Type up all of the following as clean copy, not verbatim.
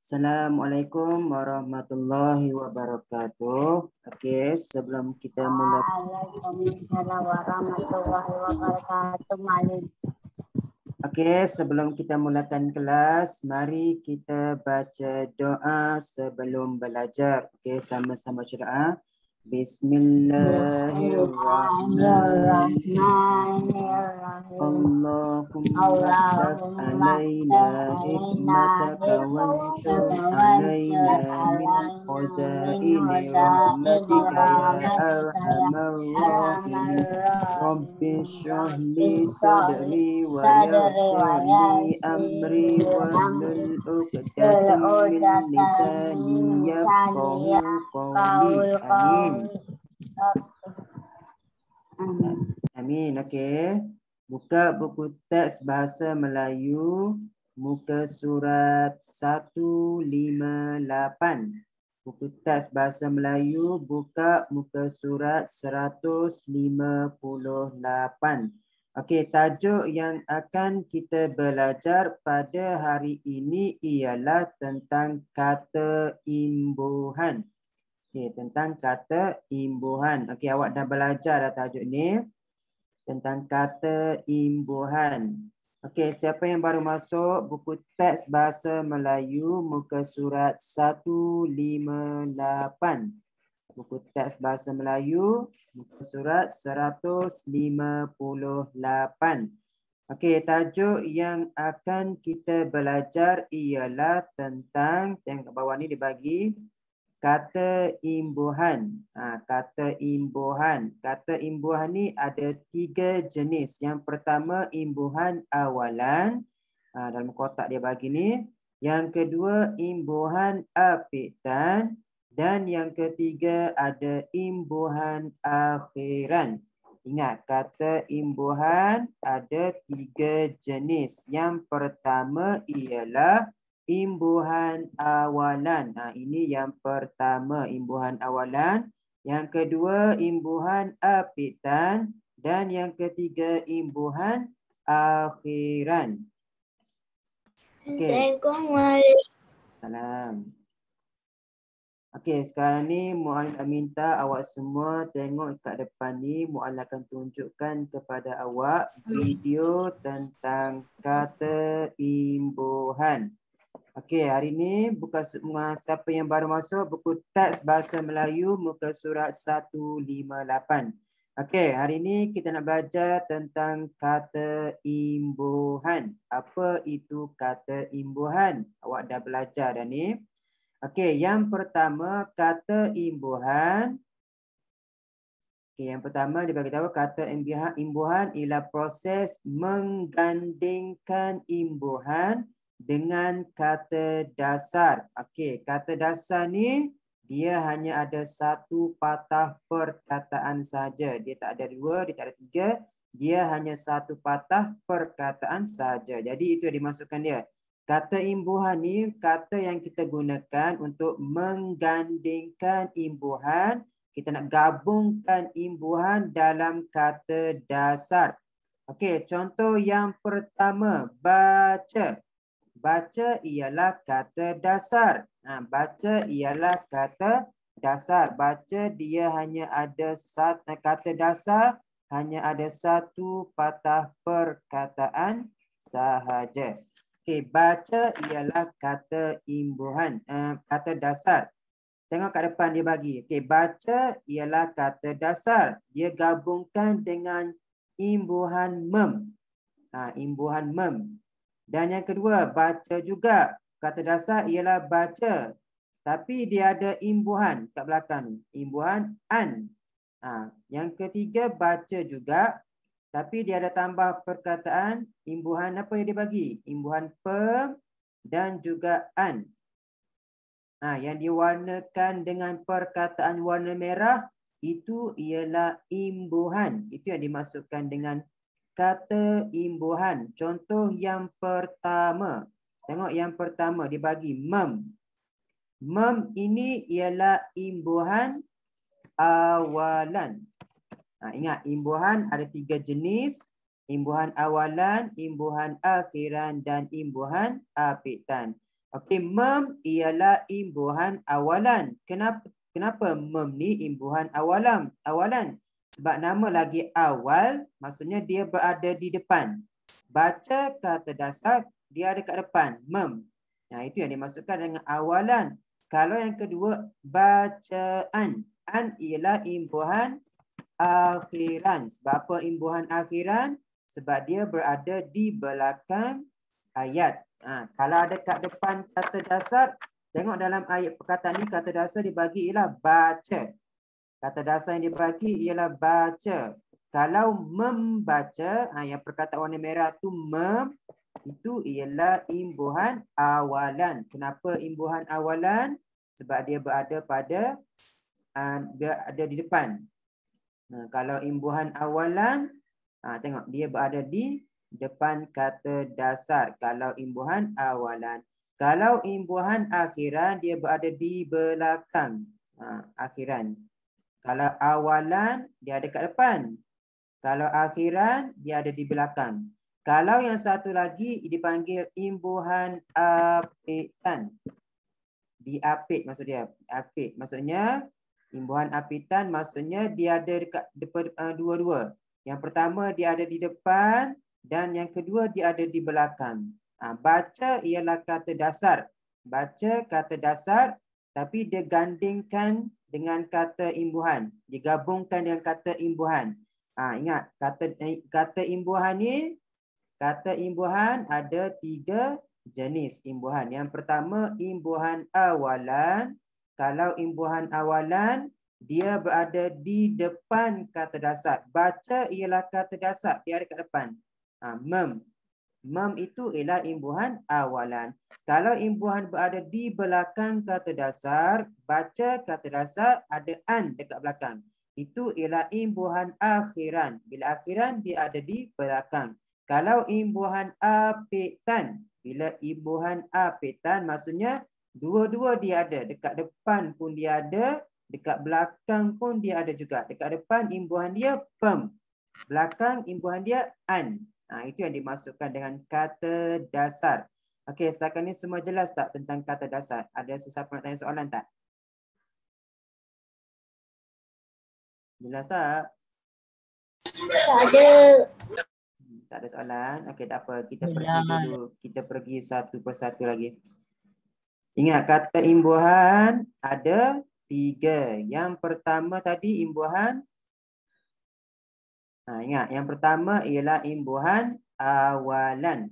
Assalamualaikum warahmatullahi wabarakatuh. Okey, sebelum kita mula. Waalaikumsalam warahmatullahi wabarakatuh. Malik. Okey, sebelum kita mulakan kelas, mari kita baca doa sebelum belajar. Okey, sama-sama doa. Bismillahirrahmanirrahim. Allahumma ftah alaina hikmataka wanshur alaina min khazaini rahmatika ya arhamar rahimin. Rabbi shrah li sadri wa yassir li amri wahlul 'uqdatam min lisani yafqahu qawli. Amin. Amin. Okey. Buka buku teks bahasa Melayu muka surat 158. Buku teks bahasa Melayu buka muka surat 158. Okey, tajuk yang akan kita belajar pada hari ini ialah tentang kata imbuhan. Okey, tentang kata imbuhan. Okey, awak dah belajar dah tajuk ni tentang kata imbuhan. Okey, siapa yang baru masuk buku teks bahasa Melayu muka surat 158. Buku teks bahasa Melayu muka surat 158. Okey, tajuk yang akan kita belajar ialah tentang, tengok kat bawah ni dibagi kata imbuhan. Kata imbuhan. Kata imbuhan ni ada 3 jenis. Yang pertama imbuhan awalan. Dalam kotak dia bagi ni. Yang kedua imbuhan apitan. Dan yang ketiga ada imbuhan akhiran. Ingat, kata imbuhan ada 3 jenis. Yang pertama ialah imbuhan awalan. Ini yang pertama, imbuhan awalan. Yang kedua, imbuhan apitan. Dan yang ketiga, imbuhan akhiran. Assalamualaikum. Salam. Okey, sekarang ni Mu'allim minta awak semua tengok kat depan ni. Mu'allim akan tunjukkan kepada awak video tentang kata imbuhan. Okey, hari ni buka siapa yang baru masuk buku teks bahasa Melayu muka surat 158. Okey, hari ni kita nak belajar tentang kata imbuhan. Apa itu kata imbuhan? Awak dah belajar dah ni. Okey, yang pertama kata imbuhan. Okey, yang pertama dia bagi tahu kata imbuhan ialah proses menggandingkan imbuhan dengan kata dasar. Okey, kata dasar ni dia hanya ada satu patah perkataan saja. Dia tak ada dua, dia tak ada tiga. Dia hanya satu patah perkataan saja. Jadi itu yang dimasukkan dia. Kata imbuhan ni kata yang kita gunakan untuk menggandingkan imbuhan. Kita nak gabungkan imbuhan dalam kata dasar. Okey, contoh yang pertama, baca. Baca ialah kata dasar. Baca ialah kata dasar. Baca dia hanya ada satu kata dasar, hanya ada satu patah perkataan sahaja. Okey, baca ialah kata imbuhan, kata dasar. Tengok kat depan dia bagi. Okey, baca ialah kata dasar. Dia gabungkan dengan imbuhan mem. Imbuhan mem. Dan yang kedua, baca juga. Kata dasar ialah baca. Tapi dia ada imbuhan kat belakang. Imbuhan an. Yang ketiga, baca juga. Tapi dia ada tambah perkataan. Imbuhan apa yang dia bagi? Imbuhan pem dan juga an. Yang diwarnakan dengan perkataan warna merah. Itu ialah imbuhan. Itu yang dimasukkan dengan kata imbuhan. Contoh yang pertama. Tengok yang pertama dia bagi mem. Mem ini ialah imbuhan awalan. Ingat, imbuhan ada 3 jenis. Imbuhan awalan, imbuhan akhiran dan imbuhan apitan. Okey, mem ialah imbuhan awalan. Kenapa mem ni imbuhan awalan? Sebab nama lagi awal, maksudnya dia berada di depan. Baca kata dasar, dia ada kat depan, mem. Nah, itu yang dimaksudkan dengan awalan. Kalau yang kedua, bacaan. An ialah imbuhan akhiran. Sebab apa imbuhan akhiran? Sebab dia berada di belakang ayat. Kalau ada kat depan kata dasar, tengok dalam ayat perkataan ni kata dasar dibagi ialah baca. Kata dasar yang dibagi ialah baca. Kalau membaca, yang perkataan warna merah tu mem, itu ialah imbuhan awalan. Kenapa imbuhan awalan? Sebab dia berada di depan. Kalau imbuhan awalan, tengok dia berada di depan kata dasar. Kalau imbuhan awalan. Kalau imbuhan akhiran, dia berada di belakang akhiran. Kalau awalan, dia ada kat depan. Kalau akhiran, dia ada di belakang. Kalau yang satu lagi dipanggil imbuhan apitan. Diapit maksud dia. Apit maksudnya imbuhan apitan maksudnya dia ada dekat depan dua-dua. Yang pertama dia ada di depan dan yang kedua dia ada di belakang. Baca ialah kata dasar. Baca kata dasar tapi dia gandingkan dengan kata imbuhan. Digabungkan dengan kata imbuhan. Ingat kata imbuhan ni, kata imbuhan ada 3 jenis imbuhan. Yang pertama imbuhan awalan. Kalau imbuhan awalan, dia berada di depan kata dasar. Baca ialah kata dasar, dia ada kat depan. Mem. Mem itu ialah imbuhan awalan. Kalau imbuhan berada di belakang kata dasar, baca kata dasar ada an dekat belakang. Itu ialah imbuhan akhiran. Bila akhiran, dia ada di belakang. Kalau imbuhan apitan, bila imbuhan apitan maksudnya dua-dua dia ada. Dekat depan pun dia ada, dekat belakang pun dia ada juga. Dekat depan imbuhan dia pem. Belakang imbuhan dia an. Itu yang dimasukkan dengan kata dasar. Okey, setakat ni semua jelas tak tentang kata dasar? Ada sesiapa nak tanya soalan tak? Jelas tak? Tak ada. Tak ada soalan. Okey, tak apa. Kita pergi dulu. Kita pergi satu persatu lagi. Ingat kata imbuhan ada 3. Yang pertama tadi imbuhan. Ingat, yang pertama ialah imbuhan awalan.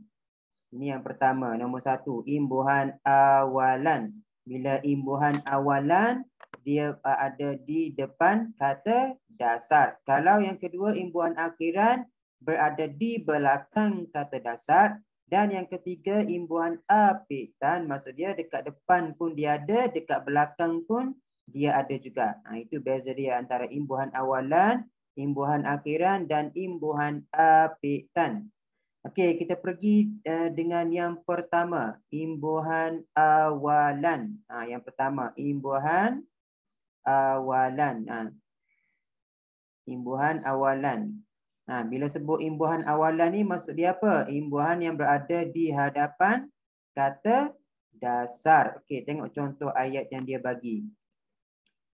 Ini yang pertama, nombor 1, imbuhan awalan. Bila imbuhan awalan, dia ada di depan kata dasar. Kalau yang kedua, imbuhan akhiran, berada di belakang kata dasar. Dan yang ketiga, imbuhan apitan, maksud dia dekat depan pun dia ada, dekat belakang pun dia ada juga. Itu beza dia antara imbuhan awalan, imbuhan akhiran dan imbuhan apitan. Okey, kita pergi dengan yang pertama, imbuhan awalan. Yang pertama, imbuhan awalan. Imbuhan awalan. Bila sebut imbuhan awalan ni maksud dia apa? Imbuhan yang berada di hadapan kata dasar. Okey, tengok contoh ayat yang dia bagi.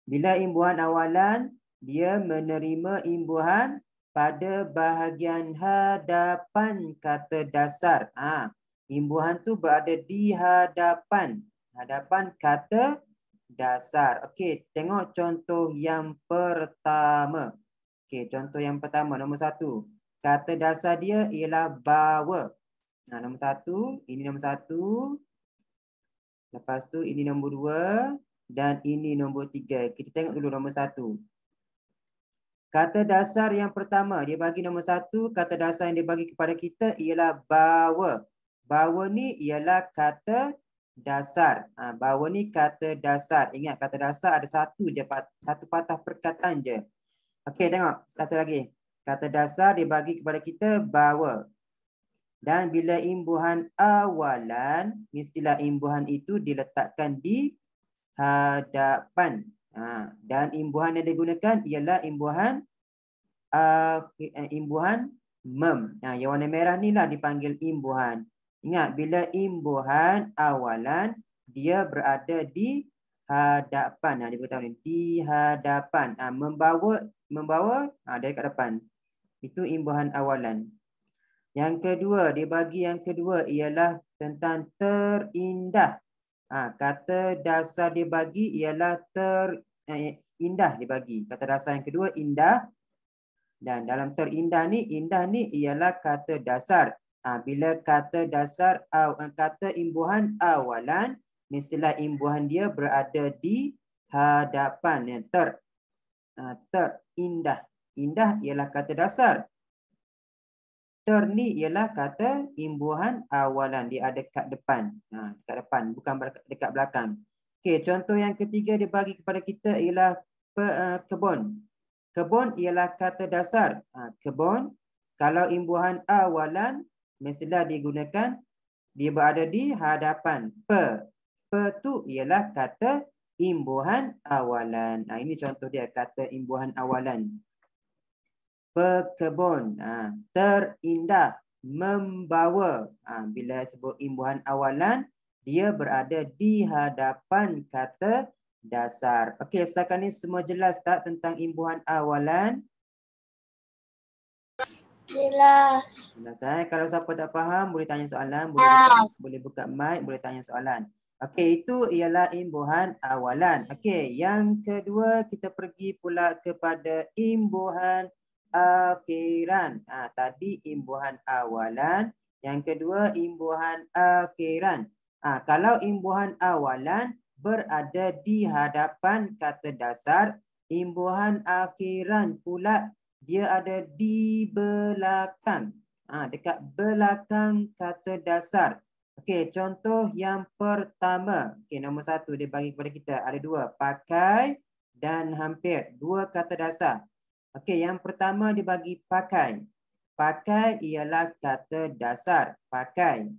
Bila imbuhan awalan, dia menerima imbuhan pada bahagian hadapan kata dasar. Imbuhan tu berada di hadapan kata dasar. Okey, tengok contoh yang pertama. Okey, contoh yang pertama, nombor 1. Kata dasar dia ialah bawa. Nombor 1, ini nombor 1. Lepas tu ini nombor 2 dan ini nombor 3. Kita tengok dulu nombor 1. Kata dasar yang pertama, dia bagi nombor 1, kata dasar yang dia bagi kepada kita ialah bawa. Bawa ni ialah kata dasar. Bawa ni kata dasar. Ingat kata dasar ada satu je, satu patah perkataan je. Okey, tengok satu lagi. Kata dasar dia bagi kepada kita bawa. Dan bila imbuhan awalan, mestilah imbuhan itu diletakkan di hadapan. Dan imbuhan yang digunakan ialah imbuhan mem. Yang warna merah ni lah dipanggil imbuhan. Ingat, bila imbuhan awalan, dia berada di hadapan. Dia beritahu ni, di hadapan. Membawa dari kat depan. Itu imbuhan awalan. Yang kedua, dia bagi yang kedua ialah tentang terindah. Kata dasar dia bagi ialah indah dibagi. Kata dasar yang kedua indah. Dan dalam terindah ni, indah ni ialah kata dasar. Bila kata dasar, kata imbuhan awalan, mestilah imbuhan dia berada di hadapan. Terindah. Indah ialah kata dasar. Ter ni ialah kata imbuhan awalan. Dia ada dekat depan. Dekat depan, bukan dekat belakang. Okey, contoh yang ketiga dia bagi kepada kita ialah kebun. Kebun ialah kata dasar. Kebun, kalau imbuhan awalan, mestilah digunakan, dia berada di hadapan. Tu ialah kata imbuhan awalan. Ini contoh dia, kata imbuhan awalan. Pekebun, terindah, membawa. Bila sebut imbuhan awalan, dia berada di hadapan kata dasar. Okey, setakat ni semua jelas tak tentang imbuhan awalan? Jelas. Jelas. Kalau siapa tak faham, boleh tanya soalan. Boleh buka mic, boleh tanya soalan. Okey, itu ialah imbuhan awalan. Okey, yang kedua kita pergi pula kepada imbuhan akhiran. Tadi imbuhan awalan. Yang kedua imbuhan akhiran. Kalau imbuhan awalan berada di hadapan kata dasar, imbuhan akhiran pula dia ada di belakang. Dekat belakang kata dasar. Okey, contoh yang pertama. Okey, nombor satu dia bagi kepada kita. Ada dua, pakai dan hampir. Dua kata dasar. Okey, yang pertama dia bagi pakai. Pakai ialah kata dasar. Pakai.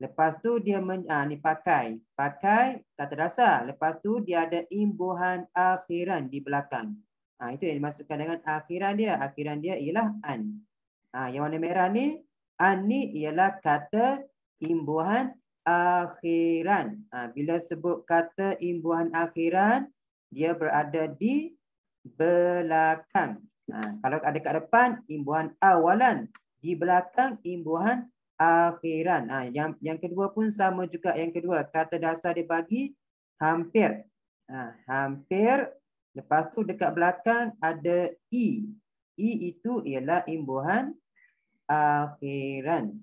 Lepas tu dia ni pakai. Pakai kata dasar. Lepas tu dia ada imbuhan akhiran di belakang. Itu yang dimasukkan dengan akhiran dia. Akhiran dia ialah an. Yang warna merah ni, an ni ialah kata imbuhan akhiran. Bila sebut kata imbuhan akhiran, dia berada di belakang. Kalau ada kat depan, imbuhan awalan. Di belakang, imbuhan akhiran. Yang kedua pun sama juga. Yang kedua, kata dasar dia bagi hampir. Hampir. Lepas tu dekat belakang ada i. I itu ialah imbuhan akhiran.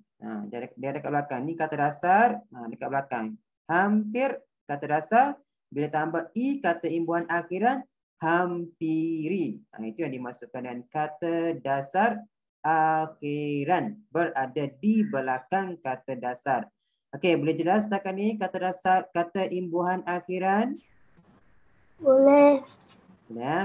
Dia dekat belakang. Ni kata dasar dekat belakang. Hampir kata dasar. Bila tambah i, kata imbuhan akhiran, hampiri. Itu yang dimasukkan dengan kata dasar akhiran. Berada di belakang kata dasar. Okey, boleh jelas setakat ni kata dasar, kata imbuhan akhiran? Boleh.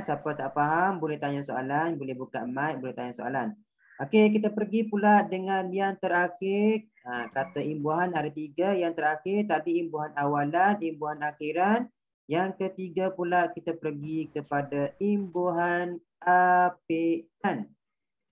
Siapa tak faham, boleh tanya soalan, boleh buka mic, boleh tanya soalan. Okey, kita pergi pula dengan yang terakhir. Kata imbuhan ada tiga. Yang terakhir tadi imbuhan awalan, imbuhan akhiran. Yang ketiga pula kita pergi kepada imbuhan apitan.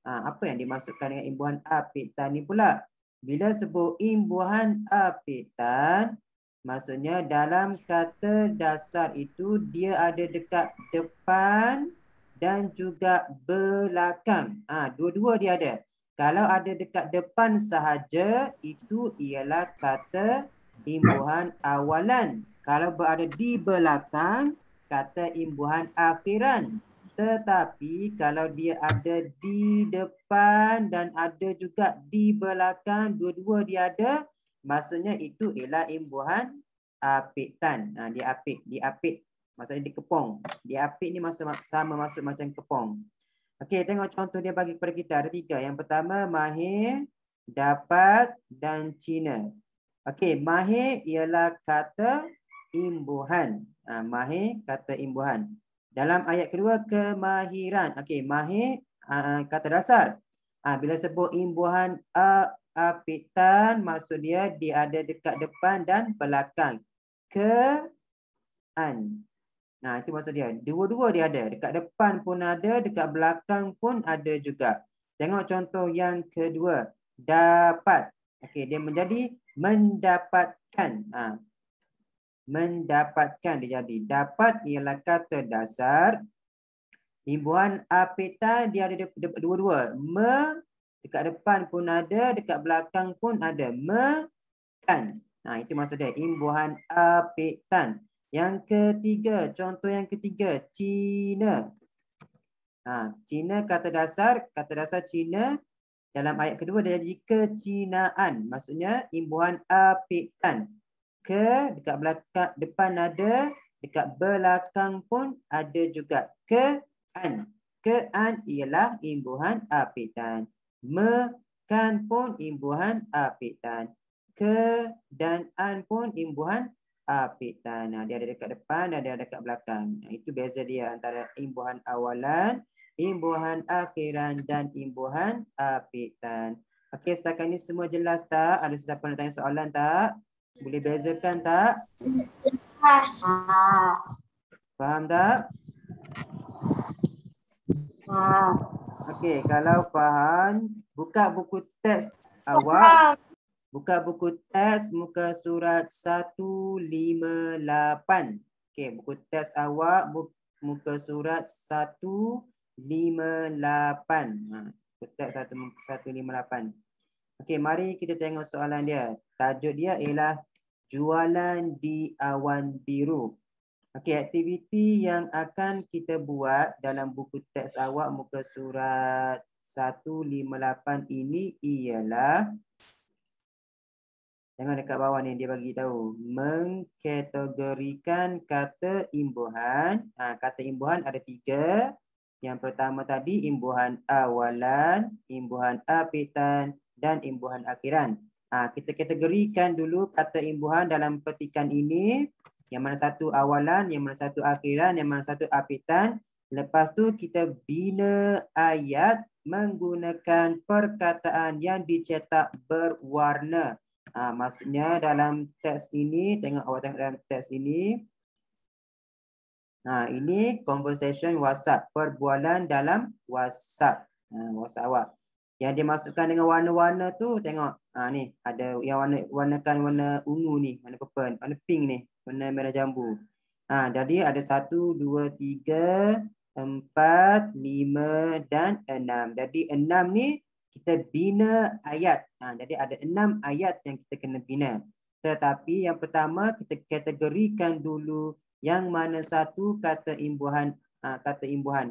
Apa yang dimasukkan dengan imbuhan apitan ni pula? Bila sebut imbuhan apitan, maksudnya dalam kata dasar itu dia ada dekat depan dan juga belakang. Dua-dua dia ada. Kalau ada dekat depan sahaja, itu ialah kata imbuhan awalan. Kalau berada di belakang, kata imbuhan akhiran. Tetapi kalau dia ada di depan dan ada juga di belakang, dua-dua dia ada, maksudnya itu ialah imbuhan apitan. Diapit. Maksudnya dikepong. Diapit ni sama maksud macam kepong. Okey, tengok contoh dia bagi kepada kita. Ada tiga. Yang pertama, mahir, dapat dan Cina. Okey, mahir ialah kata imbuhan. Mahir kata imbuhan. Dalam ayat kedua, kemahiran. Okey, mahir kata dasar. Bila sebut imbuhan apitan, maksud dia ada dekat depan dan belakang. Ke-an. Itu maksud dia. Dua-dua dia ada. Dekat depan pun ada, dekat belakang pun ada juga. Tengok contoh yang kedua. Dapat. Okey, dia menjadi mendapatkan. Mendapatkan dia jadi. Dapat ialah kata dasar. Imbuhan apita dia ada dua-dua. Dekat depan pun ada, dekat belakang pun ada. Kan. Itu maksud dia. Imbuhan apitan. Yang ketiga, contoh yang ketiga, Cina. Cina kata dasar Cina dalam ayat kedua dia jadi kecinaan. Maksudnya imbuhan apitan. Dekat belakang depan ada, dekat belakang pun ada juga. Kean ialah imbuhan apitan. Mekan pun imbuhan apitan. Dan an pun imbuhan apitan. Dia ada dekat depan, ada dekat belakang. Itu beza dia antara imbuhan awalan, imbuhan akhiran dan imbuhan apitan. Okey, setakat ini semua jelas tak? Ada siapa nak tanya soalan tak? Boleh bezakan tak? Pas. Faham tak? Okey, kalau faham, buka buku teks awak. Buka buku teks muka surat 158. Okey, buku teks awak muka surat 158. Buku teks 158. Okey, mari kita tengok soalan dia. Tajuk dia ialah jualan di awan biru. Okey, aktiviti yang akan kita buat dalam buku teks awak muka surat 158 ini ialah, tengok dekat bawah ni dia bagi tahu, mengkategorikan kata imbuhan. Kata imbuhan ada 3. Yang pertama tadi imbuhan awalan, imbuhan apitan dan imbuhan akhiran. Kita kategorikan dulu kata imbuhan dalam petikan ini. Yang mana satu awalan, yang mana satu akhiran, yang mana satu apitan. Lepas tu kita bina ayat menggunakan perkataan yang dicetak berwarna. Maksudnya dalam teks ini, awak tengok dalam teks ini. Ini conversation WhatsApp, perbualan dalam WhatsApp. WhatsApp awak. Yang dimasukkan dengan warna-warna tu, tengok. Ni ada yang warnakan warna ungu ni, warna purple, warna pink ni, warna merah jambu. Jadi ada 1, 2, 3, 4, 5 dan 6. Jadi 6 ni kita bina ayat. Jadi ada 6 ayat yang kita kena bina. Tetapi yang pertama kita kategorikan dulu yang mana satu kata imbuhan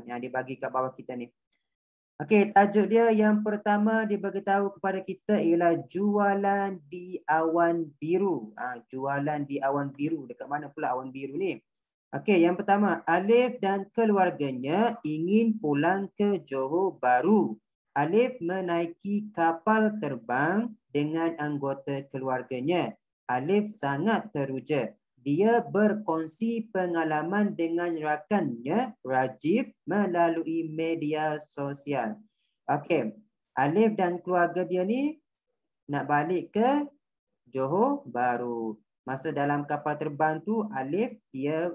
yang dibagi kat bawah kita ni. Okey, tajuk dia yang pertama dia bagi tahu kepada kita ialah jualan di awan biru. Jualan di awan biru. Dekat mana pula awan biru ni? Okey, yang pertama, Alif dan keluarganya ingin pulang ke Johor Bahru. Alif menaiki kapal terbang dengan anggota keluarganya. Alif sangat teruja. Dia berkongsi pengalaman dengan rakannya Rajib melalui media sosial. Okey, Alif dan keluarga dia ni nak balik ke Johor Bahru. Masa dalam kapal terbang tu, Alif dia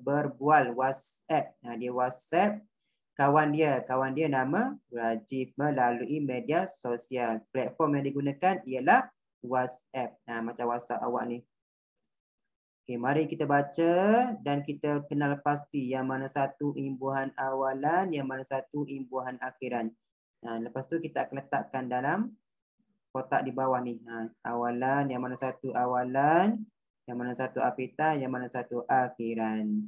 berbual WhatsApp. Dia WhatsApp kawan dia nama Rajib melalui media sosial. Platform yang digunakan ialah WhatsApp. Macam WhatsApp awak ni. Okey, mari kita baca dan kita kenal pasti yang mana satu imbuhan awalan, yang mana satu imbuhan akhiran. Lepas tu kita akan letakkan dalam kotak di bawah ni. Awalan, yang mana satu awalan, yang mana satu apitan, yang mana satu akhiran.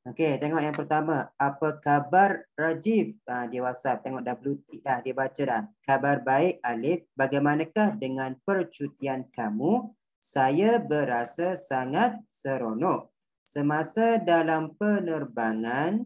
Okey, tengok yang pertama. Apa khabar Rajib? Dia WhatsApp, tengok dah blue tick dah, dia baca dah. Khabar baik Alif, bagaimanakah dengan percutian kamu? Saya berasa sangat seronok. Semasa dalam penerbangan,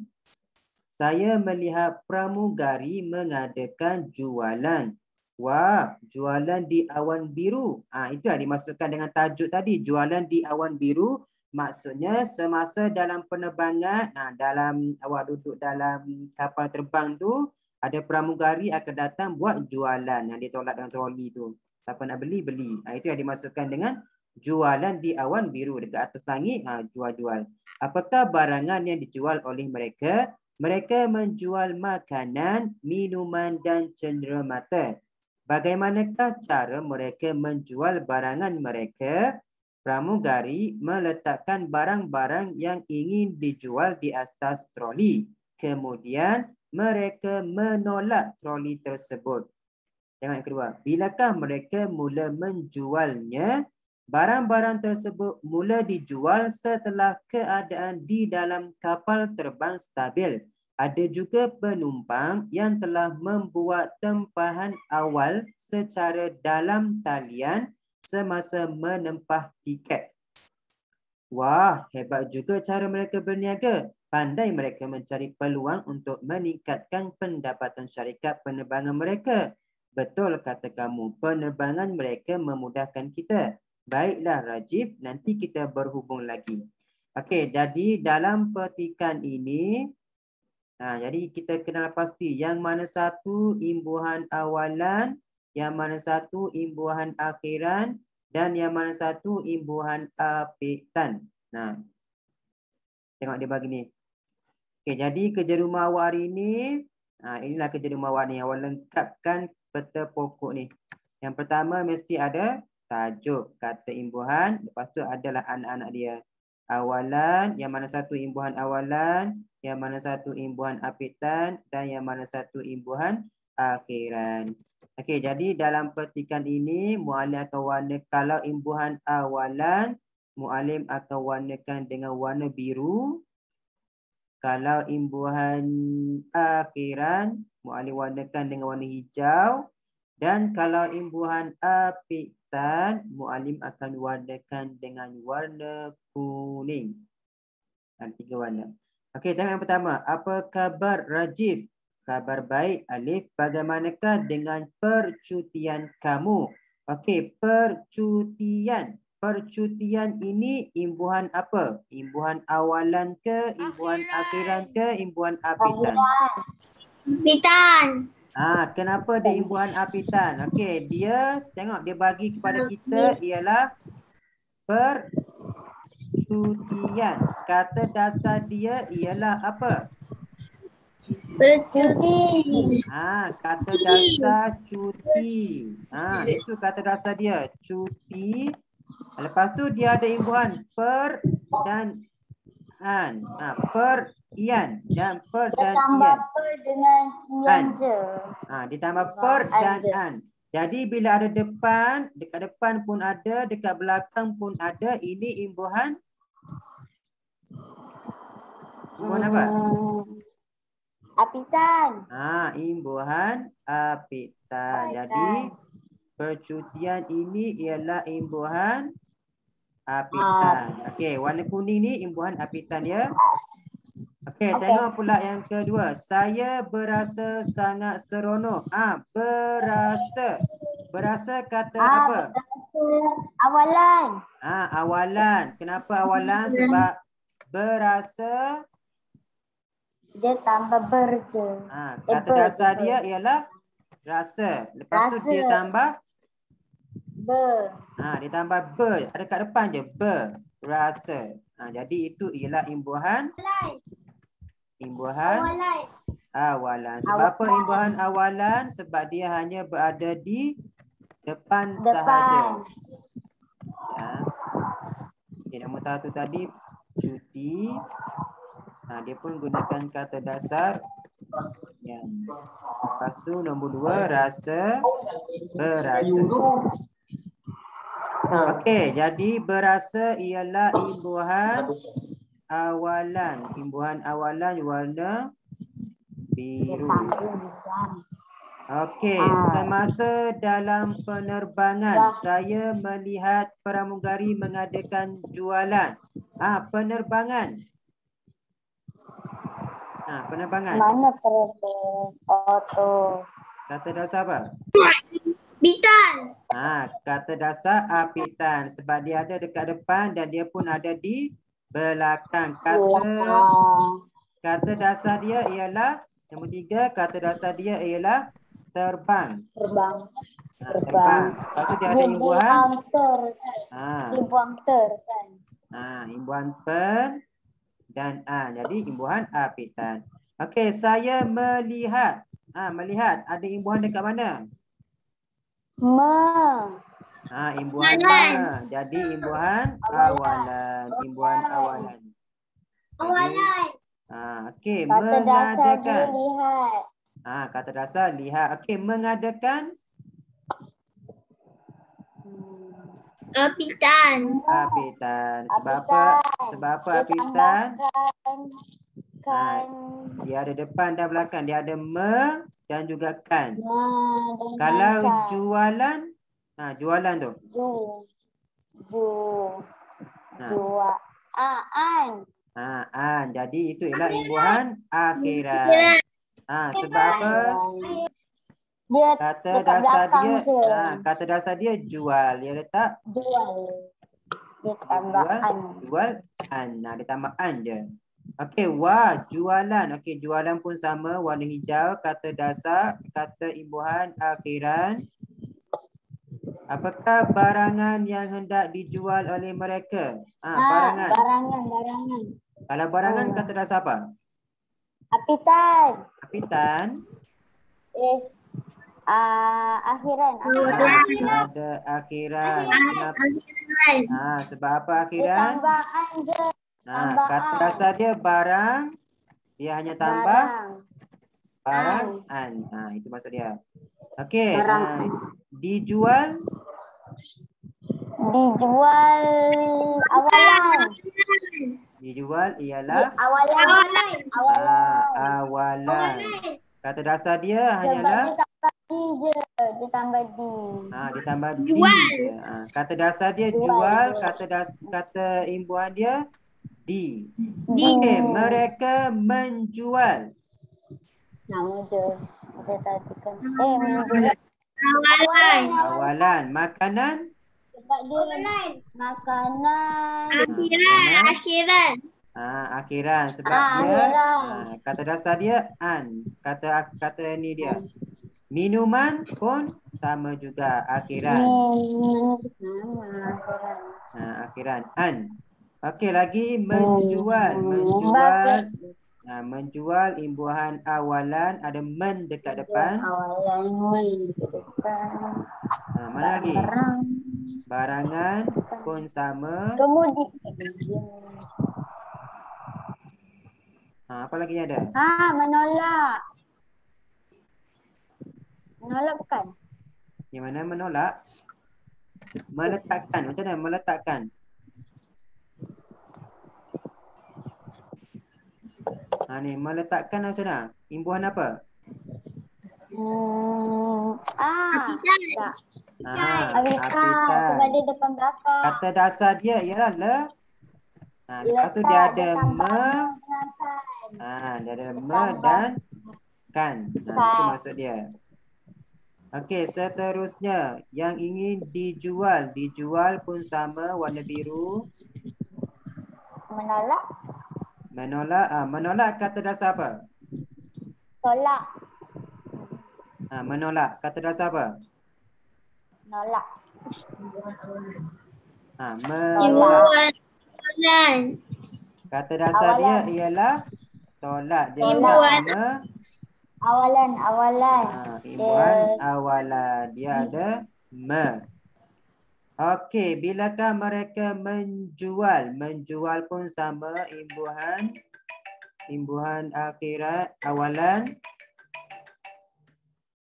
saya melihat pramugari mengadakan jualan. Wah, jualan di awan biru. Itu yang dimasukkan dengan tajuk tadi, jualan di awan biru. Maksudnya semasa dalam penerbangan, dalam awak duduk dalam kapal terbang tu, ada pramugari akan datang buat jualan yang dia tolak dengan troli tu. Siapa nak beli, beli. Itu yang dimasukkan dengan Jualan di awan biru dekat atas langit, jual-jual. Apakah barangan yang dijual oleh mereka? Mereka menjual makanan, minuman dan cenderamata. Bagaimanakah cara mereka menjual barangan mereka? Pramugari meletakkan barang-barang yang ingin dijual di atas troli. Kemudian mereka menolak troli tersebut. Yang kedua, bilakah mereka mula menjualnya? Barang-barang tersebut mula dijual setelah keadaan di dalam kapal terbang stabil. Ada juga penumpang yang telah membuat tempahan awal secara dalam talian semasa menempah tiket. Wah, hebat juga cara mereka berniaga. Pandai mereka mencari peluang untuk meningkatkan pendapatan syarikat penerbangan mereka. Betul kata kamu, penerbangan mereka memudahkan kita. Baiklah Rajib, nanti kita berhubung lagi. Okey, jadi dalam petikan ini, jadi kita kenal pasti yang mana satu imbuhan awalan, yang mana satu imbuhan akhiran, dan yang mana satu imbuhan apitan. Nah, tengok dia bagi ni. Okey, jadi kerja rumah awak hari ini, inilah kerja rumah awak ni. Awak lengkapkan peta pokok ni. Yang pertama mesti ada tajuk, kata imbuhan. Lepas tu adalah anak-anak dia. Awalan, yang mana satu imbuhan awalan, yang mana satu imbuhan apitan, dan yang mana satu imbuhan akhiran. Okey, jadi dalam petikan ini, muallim akan warna, kalau imbuhan awalan, muallim akan warnakan dengan warna biru. Kalau imbuhan akhiran, muallim warnakan dengan warna hijau. Dan kalau imbuhan apitan, muallim akan warnakan dengan warna kuning. Ada 3 warna. Okey, tengok yang pertama. Apa khabar Rajif? Khabar baik, Alif. Bagaimanakah dengan percutian kamu? Okey, percutian. Percutian ini imbuhan apa? Imbuhan awalan ke? Imbuhan akhiran ke? Imbuhan apitan? Apitan. Kenapa dia imbuhan apitan? Okey, dia tengok dia bagi kepada kita ialah percutian. Kata dasar dia ialah apa? Bercuti. Kata dasar cuti. Itu kata dasar dia, cuti. Lepas tu dia ada imbuhan per dan an. Per ian dan per dan ian. Per dengan ian je. Ditambah per dan an. Jadi bila ada depan, dekat depan pun ada, dekat belakang pun ada. Ini imbuhan. Imbuhan apa? Apitan. Imbuhan apitan. Jadi percutian ini ialah imbuhan apitan. Okey, warna kuning ni imbuhan apitan ya. Okey, tengok pula yang kedua. Saya berasa sangat seronok. Berasa. Berasa kata apa? Awalan. Awalan. Kenapa awalan? Sebab berasa. Dia tambah ber je. Kata dasar dia ialah rasa. Lepas tu dia tambah ber. Dia tambah ber. Ada kat depan je. Berasa. Jadi itu ialah imbuhan. Imbuhan awalan. Sebab apa imbuhan awalan? Sebab dia hanya berada di depan sahaja. Okay, nombor 1 tadi cuti. Dia pun gunakan kata dasar. Lepas tu nombor 2 rasa. Berasa. Okey, jadi berasa ialah imbuhan awalan. Imbuhan awalan warna biru. Okey, semasa dalam penerbangan saya melihat pramugari mengadakan jualan. Penerbangan. Penerbangan. Mana auto? Kata dasar apa? Apitan. Kata dasar apitan. Sebab dia ada dekat depan dan dia pun ada di belakang. Kata dasar dia ialah, nombor 3, kata dasar dia ialah terbang. terbang. Lepas tu dia ada imbuhan. Imbuhan ter kan. Imbuhan pen dan an. Jadi imbuhan apitan. Okey, saya melihat. Melihat ada imbuhan dekat mana? Imbuhan me. Jadi imbuhan awalan. Imbuhan awalan. Awalan. Okey, Kata dasar dia mengadakan. lihat. Kata dasar lihat. Okey, mengadakan. Apitan. Apitan. Sebab apa? Sebab apa apitan? Dia ada depan dan belakang. Dia ada me dan juga kan. Kalau jualan, jualan tu. Jadi itu ialah imbuhan akhiran. Sebab apa? Kata dasar dia, kata dasar dia jual. Dia letak jual an. Dia tambah an je. Okey, jualan. Okey, jualan pun sama, warna hijau. Kata dasar, kata imbuhan akhiran. Apakah barangan yang hendak dijual oleh mereka? Barangan. Barangan. Kalau barangan kata dasar apa? Apitan. Apitan. Akhiran. Ada akhiran. Kenapa? Sebab apa akhiran? Tambahan je. Kata dasar dia barang. Dia hanya tambah barang an. Itu maksud dia. Okey. Dijual. Dijual awalan. Dijual ialah awalan. Kata dasar dia hanyalah ditambah di. Ditambah di. Kata dasar dia jual, kata imbuhan dia di. Okey, mereka menjual. Nama je. Awalan. Makanan. Makanan. Akhiran. Akhiran. Sebab dia kata dasar dia an. Kata ni dia. Minuman pun sama juga akhiran. Akhiran an. Okey, lagi menjual. Menjual imbuhan awalan ada men dekat depan. Mana lagi? Barangan pun sama. Apa lagi ada? Menolak. Menolak bukan? Yang mana menolak? Meletakkan. Macam mana meletakkan? Ni meletakkan macam mana? Imbuhan apa? Apitan. Depan belakang. Kata dasar dia ialah le. Lepas tu dia ada me. Dia ada me dan kan. Itu maksud dia. Okey, seterusnya yang ingin dijual. Dijual pun sama warna biru. Menolak. Menolak kata dasar apa? Tolak. Menolak kata dasar apa? Menolak. Menolak. Kata dasar dia ialah tolak. Dia awalan. Imbuhan awalan. Dia ada me. Okey, bilakah mereka menjual? Menjual pun sama imbuhan akhirat awalan.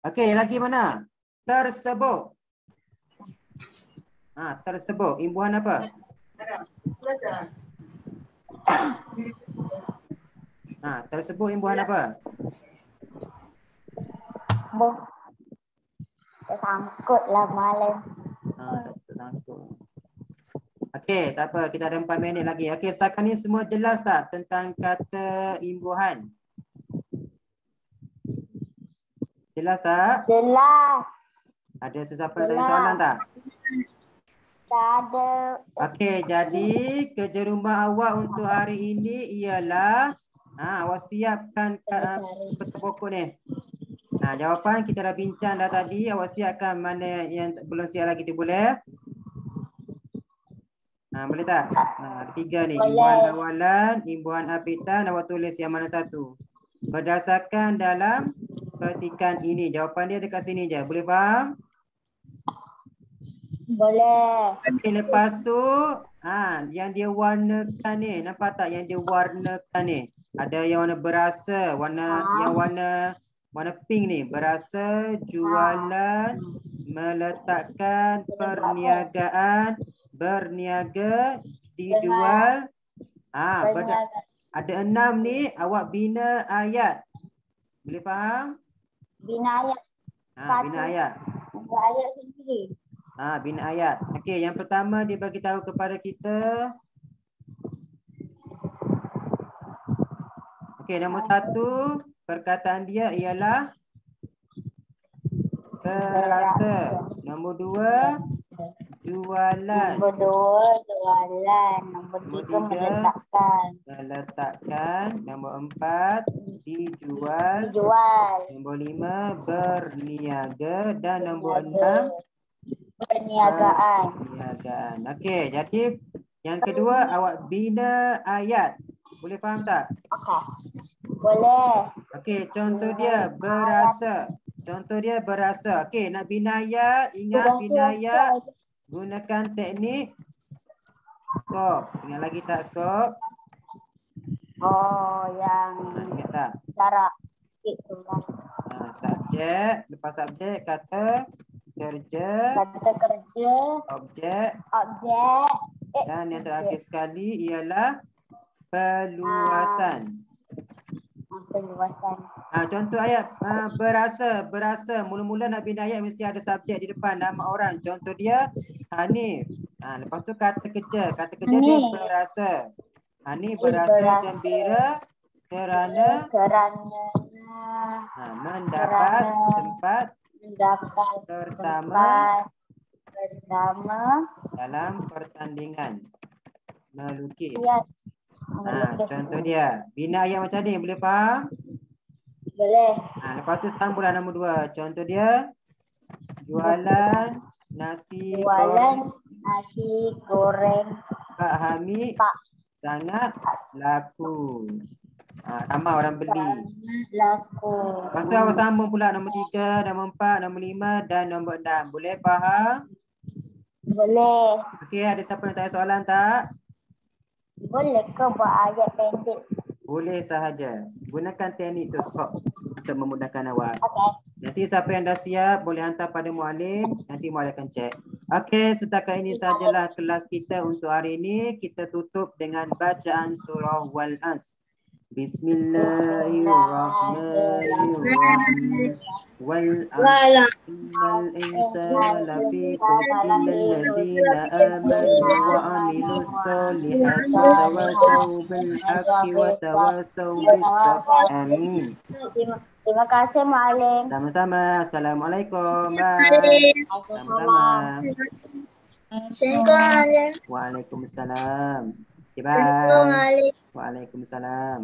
Okey, lagi mana? Tersebut. Tersebut imbuhan apa? Tersebut imbuhan apa? Tersangkutlah malam. Tersangkut. Okey, tak apa. Kita ada 4 minit lagi. Okey, setakat ni semua jelas tak tentang kata imbuhan? Jelas tak? Jelas. Ada sesiapa yang tanya soalan tak? Tak ada. Okey, jadi kerja rumah awak untuk hari ini ialah awak siapkan peta pokok ni. Jawapan kita dah bincang dah tadi. Awak siapkan mana yang belum siap lagi tu boleh? Boleh tak? Ada 3 ni. Boleh. Imbuhan awalan, imbuhan apitan. Awak tulis yang mana satu. Berdasarkan dalam petikan ini. Jawapan dia dekat sini je. Boleh faham? Boleh. Okey, lepas tu yang dia warnakan ni, nampak tak yang dia warnakan ni? Ada yang warna berasa, yang warna pink ni, berasa, jualan, meletakkan, perniagaan, berniaga, dijual. Ada 6 ni, awak bina ayat. Boleh faham? Bina ayat. Bina ayat. Bina ayat sendiri. Bina ayat. Okey, yang pertama dia bagi tahu kepada kita. Okey, nombor 1 perkataan dia ialah berasa. Nombor 2 jualan. Nombor 2 jualan. Nombor 3 meletakkan. Nombor 4 dijual. Nombor 5 berniaga dan nombor 6 perniagaan. Okey, jadi yang kedua awak bina ayat. Boleh faham tak? Okey. Boleh. Okey, contoh dia berasa. Okey, nak bina ayat, ingat bina ayat gunakan teknik skop. Ingat lagi tak skop? Yang ingat tak? Cara. Subjek, lepas subjek kata kerja. Objek. Dan yang terakhir sekali ialah peluasan. Contoh ayat berasa. Mula-mula nak bina ayat mesti ada subjek di depan, nama orang. Contoh dia Hanif. Lepas tu kata kerja. Kata kerja dia berasa. Hanif berasa gembira kerana mendapat tempat pertama dalam pertandingan melukis. Contoh dia. Bina ayat macam ni, boleh faham? Boleh. Lepas tu sambunglah nombor 2. Contoh dia jualan nasi goreng. Pak Hamid sangat laku. Ramai orang beli. Lepas tu awak sambung pula nombor 3, nombor 4, nombor 5 dan nombor 6. Boleh faham? Boleh. Okey, ada siapa nak tanya soalan tak? Boleh ke buat ayat pendek? Boleh sahaja. Gunakan teknik tu skop untuk memudahkan awak. Okey. Nanti siapa yang dah siap boleh hantar pada muallim. Nanti muallim akan cek. Okey, setakat ini sajalah kelas kita untuk hari ini. Kita tutup dengan bacaan surah Wal-As. Bismillahirrahmanirrahim. Wal-As. Innal insana lafi khusr illa allazina amanu wa amilus solihati tawasaw bil haqqi wa tawasaw bis sabr. Amin. Terima kasih Muallim. Sama-sama. Assalamualaikum. Bye. Sama-sama. Waalaikumsalam. Bye. Waalaikumsalam.